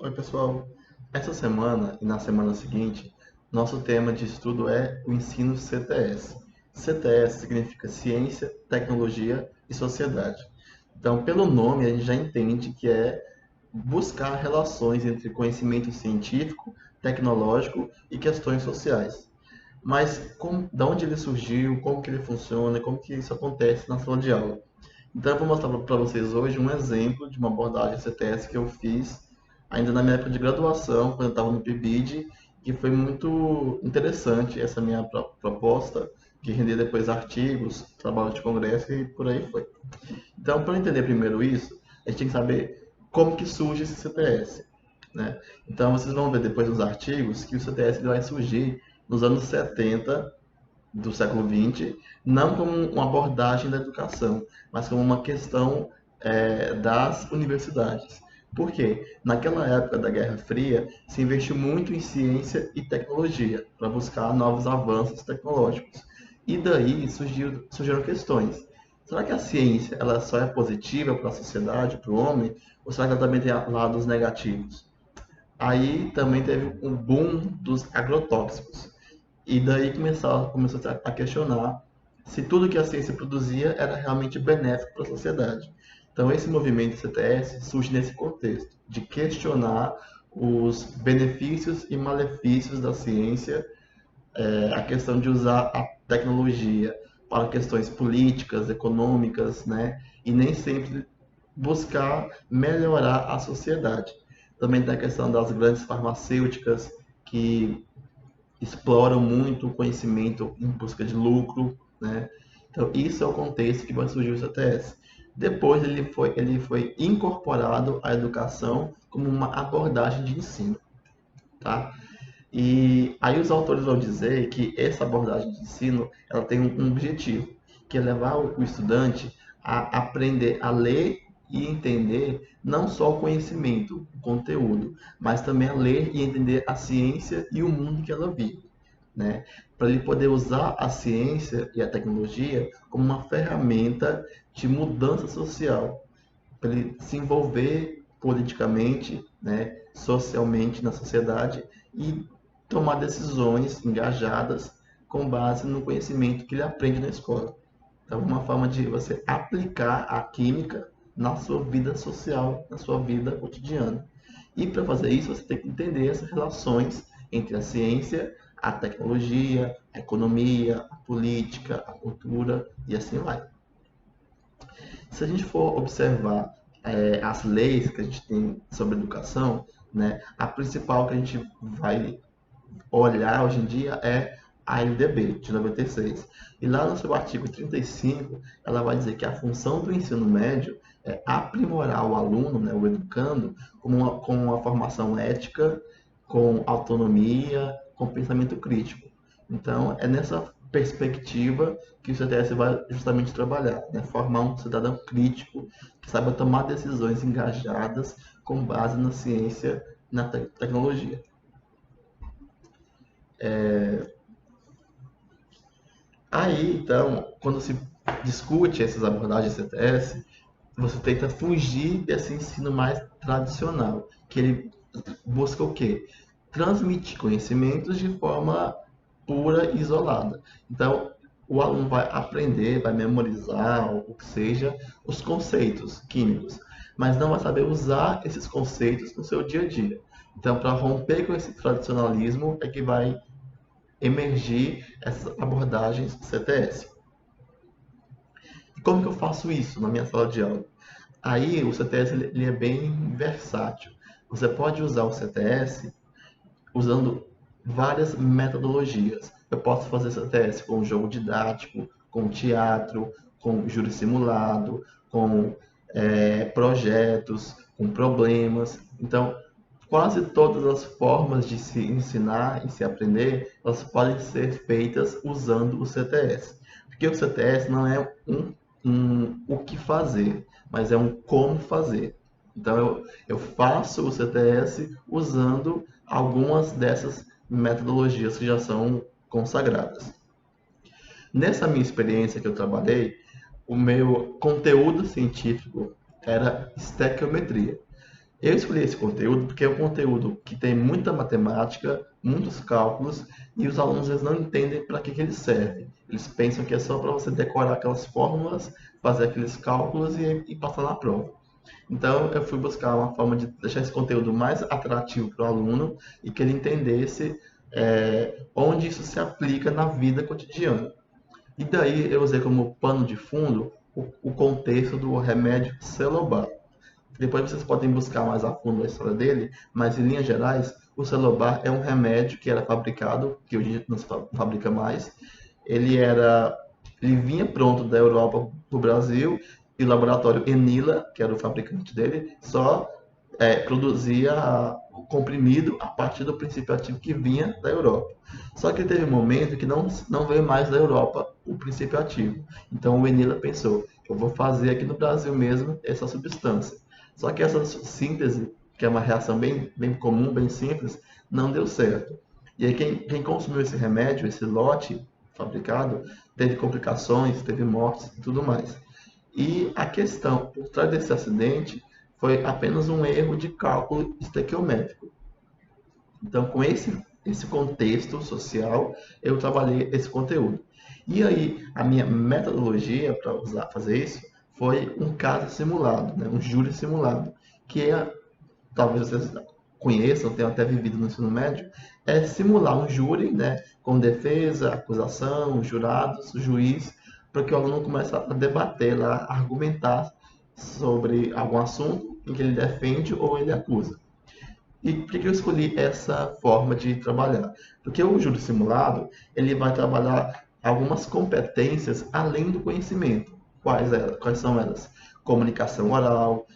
Oi, pessoal. Essa semana e na semana seguinte, nosso tema de estudo é o ensino CTS. CTS significa Ciência, Tecnologia e Sociedade. Então, pelo nome, a gente já entende que é buscar relações entre conhecimento científico, tecnológico e questões sociais. Mas da onde ele surgiu, como que ele funciona, como que isso acontece na sala de aula? Então, eu vou mostrar para vocês hoje um exemplo de uma abordagem CTS que eu fiz ainda na minha época de graduação, quando eu estava no PIBID, que foi muito interessante essa minha proposta, que rendeu depois artigos, trabalho de congresso e por aí foi. Então, para entender primeiro isso, a gente tem que saber como que surge esse CTS, né? Então, vocês vão ver depois nos artigos que o CTS vai surgir nos anos 70 do século XX, não como uma abordagem da educação, mas como uma questão das universidades. Por quê? Naquela época da Guerra Fria, se investiu muito em ciência e tecnologia, para buscar novos avanços tecnológicos. E daí surgiram questões. Será que a ciência ela só é positiva para a sociedade, para o homem, ou será que ela também tem lados negativos? Aí também teve um boom dos agrotóxicos. E daí começou a questionar se tudo que a ciência produzia era realmente benéfico para a sociedade. Então, esse movimento CTS surge nesse contexto, de questionar os benefícios e malefícios da ciência, a questão de usar a tecnologia para questões políticas, econômicas, né? E nem sempre buscar melhorar a sociedade. Também tem a questão das grandes farmacêuticas que exploram muito o conhecimento em busca de lucro, né? Então, isso é o contexto que vai surgir o CTS. Depois ele foi incorporado à educação como uma abordagem de ensino, tá? E aí os autores vão dizer que essa abordagem de ensino ela tem um objetivo, que é levar o estudante a aprender a ler e entender não só o conhecimento, o conteúdo, mas também a ler e entender a ciência e o mundo que ela vive, né? Para ele poder usar a ciência e a tecnologia como uma ferramenta de mudança social, para ele se envolver politicamente, né, socialmente na sociedade e tomar decisões engajadas com base no conhecimento que ele aprende na escola. Então, uma forma de você aplicar a química na sua vida social, na sua vida cotidiana. E para fazer isso, você tem que entender essas relações entre a ciência, a tecnologia, a economia, a política, a cultura e assim vai. Se a gente for observar as leis que a gente tem sobre educação, né, a principal que a gente vai olhar hoje em dia é a LDB de 96. E lá no seu artigo 35, ela vai dizer que a função do ensino médio é aprimorar o aluno, né, o educando, com uma formação ética, com autonomia, com pensamento crítico. Então, é nessa perspectiva que o CTS vai justamente trabalhar, né? Formar um cidadão crítico que saiba tomar decisões engajadas com base na ciência e na tecnologia. Aí, então, quando se discute essas abordagens CTS, você tenta fugir desse ensino mais tradicional, que ele busca o quê? Transmitir conhecimentos de forma pura e isolada. Então, o aluno vai aprender, vai memorizar, o que seja, os conceitos químicos, mas não vai saber usar esses conceitos no seu dia a dia. Então, para romper com esse tradicionalismo, é que vai emergir essas abordagens CTS. E como que eu faço isso na minha sala de aula? Aí o CTS ele é bem versátil. Você pode usar o CTS usando várias metodologias. Eu posso fazer CTS com jogo didático, com teatro, com júri simulado, com projetos, com problemas. Então, quase todas as formas de se ensinar e se aprender, elas podem ser feitas usando o CTS. Porque o CTS não é um o que fazer, mas é um como fazer. Então eu faço o CTS usando algumas dessas metodologias que já são consagradas. Nessa minha experiência que eu trabalhei, o meu conteúdo científico era estequiometria. Eu escolhi esse conteúdo porque é um conteúdo que tem muita matemática, muitos cálculos, e os alunos eles não entendem para que ele serve. Eles pensam que é só para você decorar aquelas fórmulas, fazer aqueles cálculos e passar na prova. Então, eu fui buscar uma forma de deixar esse conteúdo mais atrativo para o aluno e que ele entendesse onde isso se aplica na vida cotidiana. E daí eu usei como pano de fundo o contexto do remédio Celobar. Depois vocês podem buscar mais a fundo a história dele, mas em linhas gerais, o Celobar é um remédio que era fabricado, que hoje não se fabrica mais. Ele era, ele vinha pronto da Europa para o Brasil e o laboratório Enila, que era o fabricante dele, só produzia o comprimido a partir do princípio ativo que vinha da Europa. Só que teve um momento que não veio mais da Europa o princípio ativo. Então o Enila pensou, eu vou fazer aqui no Brasil mesmo essa substância. Só que essa síntese, que é uma reação bem comum, bem simples, não deu certo. E aí quem consumiu esse remédio, esse lote fabricado, teve complicações, teve mortes e tudo mais. E a questão por trás desse acidente foi apenas um erro de cálculo estequiométrico. Então, com esse contexto social, eu trabalhei esse conteúdo. E aí, a minha metodologia para fazer isso foi um caso simulado, né? Um júri simulado, que é, talvez vocês conheçam, tenham até vivido no ensino médio, é simular um júri, né? Com defesa, acusação, jurados, juiz, para que o aluno comece a debater lá, argumentar sobre algum assunto em que ele defende ou ele acusa. E por que eu escolhi essa forma de trabalhar? Porque o júri simulado, ele vai trabalhar algumas competências além do conhecimento. Quais são elas? Comunicação oral,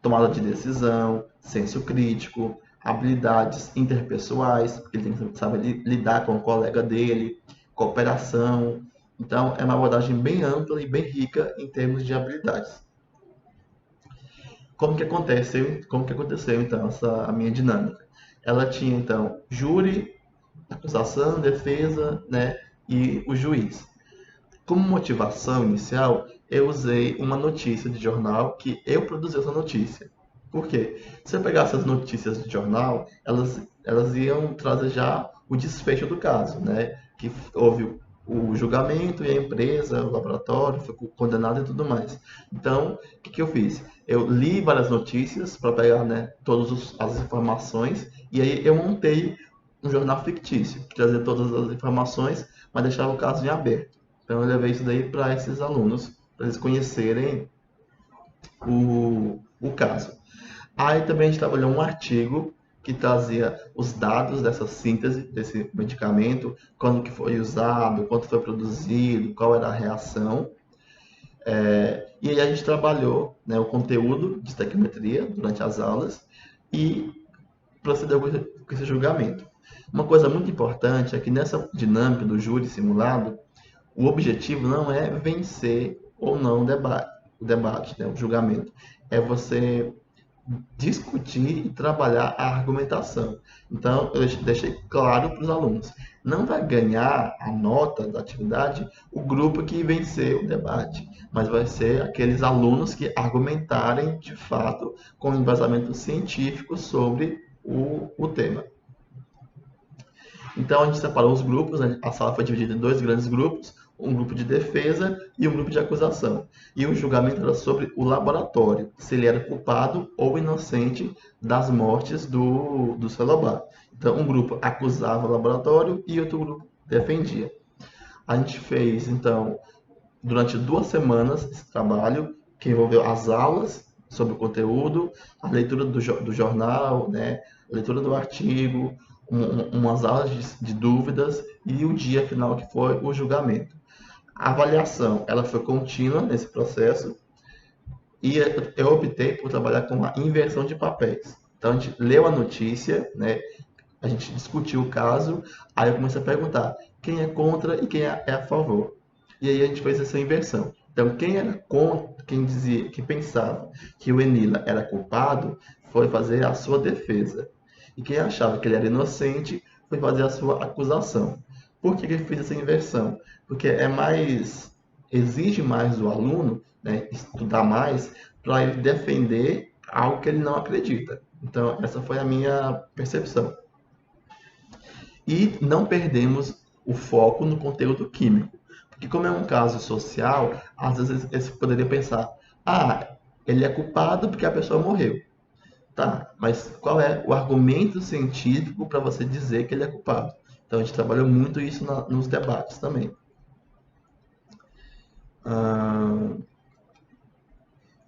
tomada de decisão, senso crítico, habilidades interpessoais, porque ele tem que saber lidar com o colega dele, cooperação. Então, é uma abordagem bem ampla e bem rica em termos de habilidades. Como que aconteceu então a minha dinâmica? Ela tinha então júri, acusação, defesa, né, e o juiz. Como motivação inicial, eu usei uma notícia de jornal que eu produzi essa notícia. Por quê? Se eu pegasse as notícias de jornal, elas iam trazer já o desfecho do caso, né? Que houve o julgamento e a empresa, o laboratório foi condenado e tudo mais. Então, o que eu fiz? Eu li várias notícias para pegar, né, todas as informações e aí eu montei um jornal fictício, que trazia todas as informações, mas deixava o caso em aberto. Então eu levei isso daí para esses alunos, para eles conhecerem o caso. Aí também a gente trabalhou um artigo que trazia os dados dessa síntese, desse medicamento, quando que foi usado, quanto foi produzido, qual era a reação. E aí a gente trabalhou, né, o conteúdo de estequiometria durante as aulas e procedeu com esse julgamento. Uma coisa muito importante é que nessa dinâmica do júri simulado, o objetivo não é vencer ou não o debate, né, o julgamento. É você discutir e trabalhar a argumentação. Então, eu deixei claro para os alunos: não vai ganhar a nota da atividade o grupo que vencer o debate, mas vai ser aqueles alunos que argumentarem de fato com embasamento científico sobre o tema. Então a gente separou os grupos, né? A sala foi dividida em dois grandes grupos, um grupo de defesa e um grupo de acusação. E o julgamento era sobre o laboratório, se ele era culpado ou inocente das mortes do Celobar. Então um grupo acusava o laboratório e outro grupo defendia. A gente fez, então, durante 2 semanas esse trabalho, que envolveu as aulas sobre o conteúdo, a leitura do jornal, né, a leitura do artigo, umas aulas de dúvidas e o dia final que foi o julgamento. A avaliação ela foi contínua nesse processo e eu optei por trabalhar com a inversão de papéis. Então a gente leu a notícia, né, a gente discutiu o caso, aí eu comecei a perguntar quem é contra e quem é a favor. E aí a gente fez essa inversão. Então, quem era contra, quem pensava que o Enila era culpado, foi fazer a sua defesa. E quem achava que ele era inocente, foi fazer a sua acusação. Por que eu fiz essa inversão? Porque exige mais do aluno, né, estudar mais, para ele defender algo que ele não acredita. Então, essa foi a minha percepção. E não perdemos o foco no conteúdo químico. Porque como é um caso social, às vezes você poderia pensar, ah, ele é culpado porque a pessoa morreu. Tá, mas qual é o argumento científico para você dizer que ele é culpado? Então a gente trabalhou muito isso nos debates também. Ah,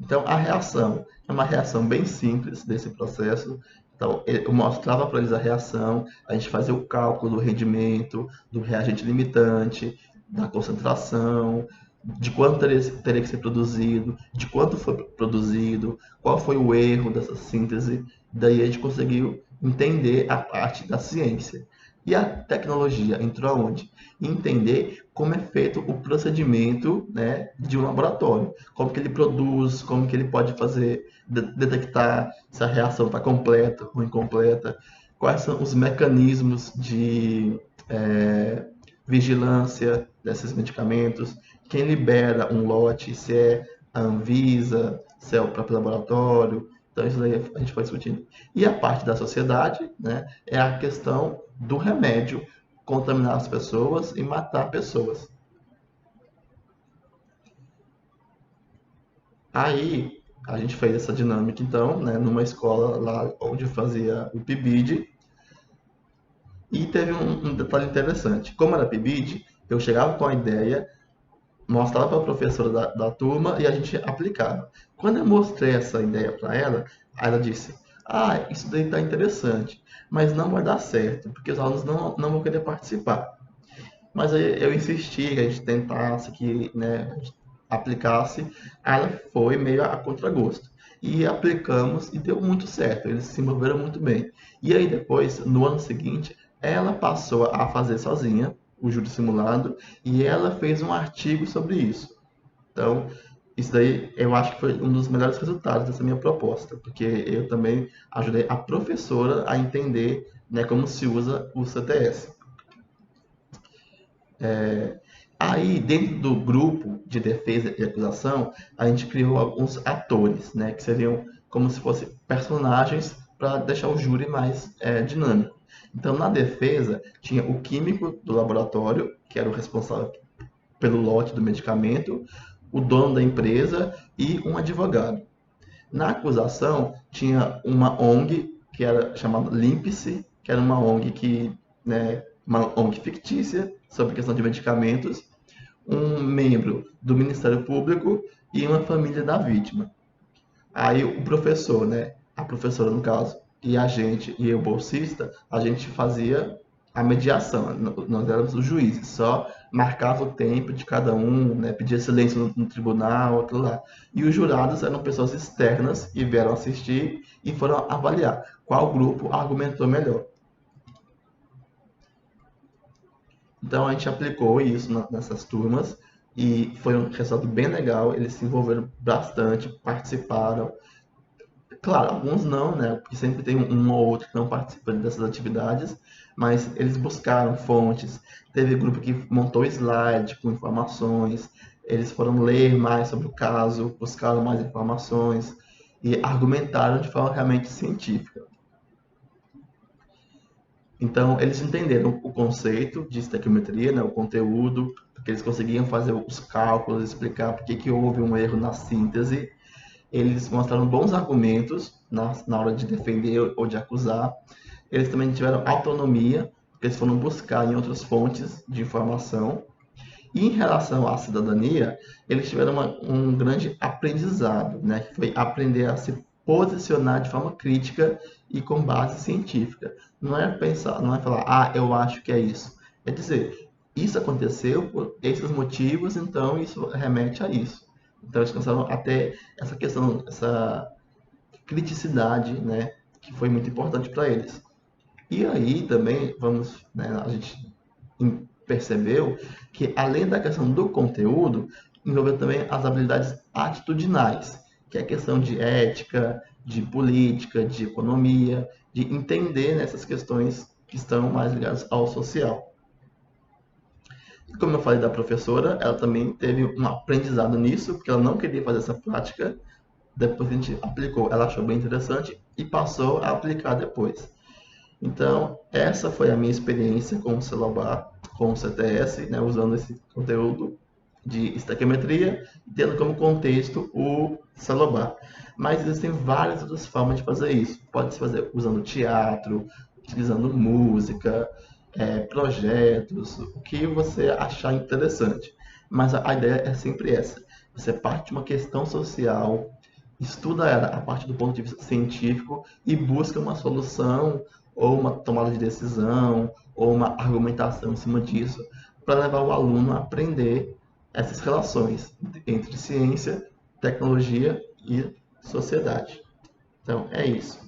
então a reação é uma reação bem simples desse processo. Então eu mostrava para eles a reação, a gente fazia o cálculo do rendimento, do reagente limitante, da concentração, de quanto teria que ser produzido, de quanto foi produzido, qual foi o erro dessa síntese. Daí a gente conseguiu entender a parte da ciência. E a tecnologia entrou aonde? Entender como é feito o procedimento, né, de um laboratório. Como que ele produz, como que ele pode fazer, detectar se a reação está completa ou incompleta, quais são os mecanismos de vigilância desses medicamentos, quem libera um lote, se é a Anvisa, se é o próprio laboratório. Então, isso daí a gente foi discutindo. E a parte da sociedade, né, é a questão do remédio contaminar as pessoas e matar pessoas. Aí, a gente fez essa dinâmica, então, né, numa escola lá onde eu fazia o PIBID, e teve um detalhe interessante. Como era PIBID, eu chegava com a ideia, mostrava para a professora da turma e a gente aplicava. Quando eu mostrei essa ideia para ela, ela disse: ah, isso daí está interessante, mas não vai dar certo, porque os alunos não vão querer participar. Mas aí eu insisti que a gente tentasse, que, né, a gente aplicasse. Ela foi meio a contragosto. E aplicamos e deu muito certo, eles se moveram muito bem. E aí depois, no ano seguinte, ela passou a fazer sozinha o júri simulado e ela fez um artigo sobre isso. Então, isso daí eu acho que foi um dos melhores resultados dessa minha proposta, porque eu também ajudei a professora a entender, né, como se usa o CTS. Aí, dentro do grupo de defesa e acusação, a gente criou alguns atores, né, que seriam como se fossem personagens para deixar o júri mais dinâmico. Então, na defesa, tinha o químico do laboratório, que era o responsável pelo lote do medicamento, o dono da empresa e um advogado. Na acusação, tinha uma ONG, que era chamada Limpice, que era uma ONG uma ONG fictícia sobre questão de medicamentos, um membro do Ministério Público e uma família da vítima. Aí o professor, né, a professora no caso, e a gente, e o bolsista, a gente fazia a mediação, nós éramos os juízes, só marcava o tempo de cada um, né, pedia silêncio no tribunal, aquilo lá. E os jurados eram pessoas externas que vieram assistir e foram avaliar qual grupo argumentou melhor. Então a gente aplicou isso nessas turmas e foi um resultado bem legal. Eles se envolveram bastante, participaram. Claro, alguns não, né? Porque sempre tem um ou outro que não participa dessas atividades, mas eles buscaram fontes. Teve grupo que montou slide com informações, eles foram ler mais sobre o caso, buscaram mais informações e argumentaram de forma realmente científica. Então, eles entenderam o conceito de estequiometria, né, o conteúdo, porque eles conseguiam fazer os cálculos, explicar por que houve um erro na síntese. Eles mostraram bons argumentos na hora de defender ou de acusar. Eles também tiveram autonomia, porque eles foram buscar em outras fontes de informação. E em relação à cidadania, eles tiveram um grande aprendizado, né? Que foi aprender a se posicionar de forma crítica e com base científica. Não é pensar, não é falar, ah, eu acho que é isso. É dizer, isso aconteceu por esses motivos, então isso remete a isso. Então eles começaram a ter essa questão, essa criticidade, né? Que foi muito importante para eles. E aí também vamos, né, a gente percebeu que além da questão do conteúdo, envolveu também as habilidades atitudinais, que é a questão de ética, de política, de economia, de entender nessas questões que estão mais ligadas ao social. E como eu falei da professora, ela também teve um aprendizado nisso, porque ela não queria fazer essa prática, Depois que a gente aplicou, ela achou bem interessante e passou a aplicar depois. Então, essa foi a minha experiência com o Celobar, com o CTS, né, usando esse conteúdo de estequiometria, tendo como contexto o Celobar. Mas existem várias outras formas de fazer isso. Pode se fazer usando teatro, utilizando música, projetos, o que você achar interessante. Mas a ideia é sempre essa. Você parte de uma questão social, estuda ela a partir do ponto de vista científico e busca uma solução ou uma tomada de decisão ou uma argumentação em cima disso para levar o aluno a aprender essas relações entre ciência, tecnologia e sociedade. Então, é isso.